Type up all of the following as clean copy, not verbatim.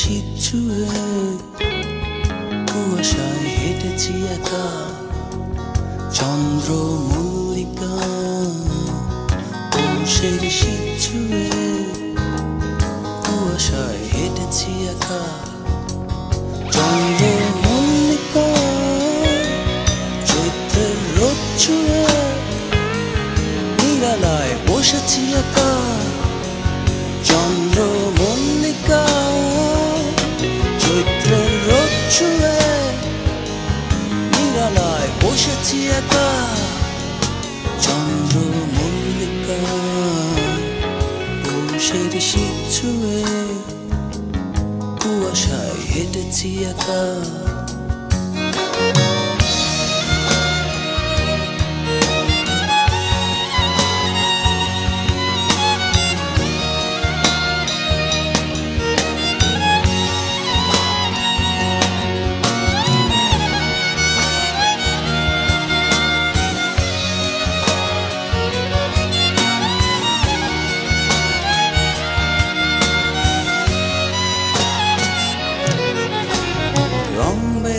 শীত ছুঁয়ে কুয়াশায় হেঁটেছি একা চন্দ্র মল্লিকা পৌষের শীত ছুঁয়ে কুয়াশায় হেঁটেছি একা চন্দ্র মল্লিকা চৈত্রের রোদ ছুঁয়ে নিরালায় বসেছি একা চন্দ্র মল্লিকা চৈত্রের রোদ ছুঁয়ে নিরালায় বসেছি একা চন্দ্র মল্লিকা পৌষের শীত ছুঁয়ে কুয়াশায় হেঁটেছি একা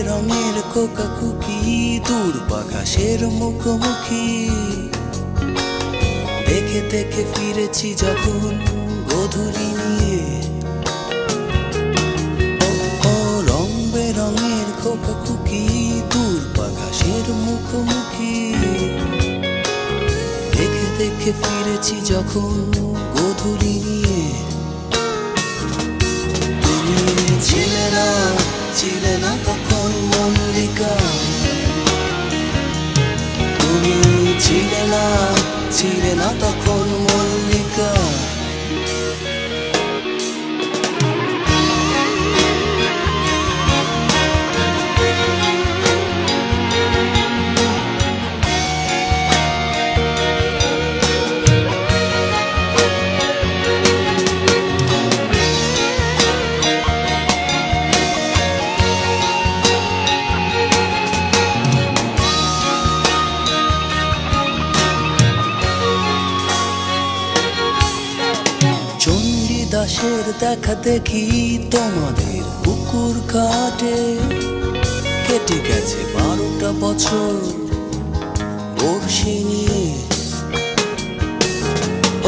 রঙের কোকা কুকি দূর বাঘাসের মুখোমুখি দেখে দেখে ফিরেছি যখন গোধূলি নিয়ে ও রং বেরঙের কোকা কুকি দূর বাঘাসের মুখোমুখি দেখে দেখে ফিরেছি যখন গোধূলি নিয়ে তুমি ছিলে না তখন মল্লিকা তুমি ছিলে না তখন মল্লিকা দাসের দেখা দেখি তোমাদের পুকুর ঘাটে কেটে গেছে 12টা বছর বর্ষি নিয়ে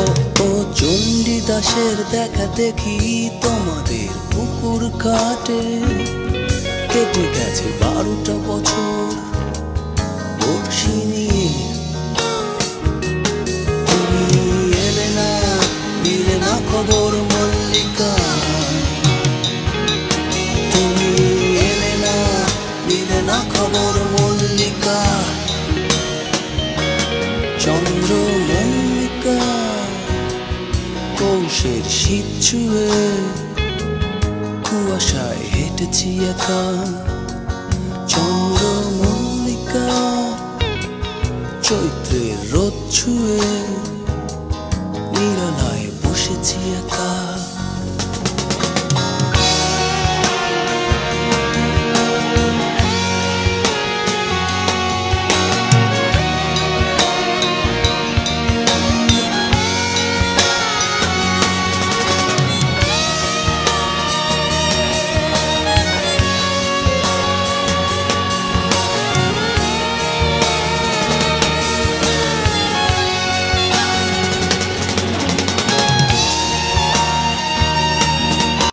ও চণ্ডী দাসের দেখা দেখি তোমাদের পুকুর ঘাটে কেটে গেছে 12টা বছর বর্ষি নিয়ে তুমি এলে না দিলে না খবর মল্লিকা তুমি এলে না দিলে না খবর মল্লিকা চন্দ্র মল্লিকা পৌষের শীত ছুঁয়ে কুয়াশায় হেঁটেছি একা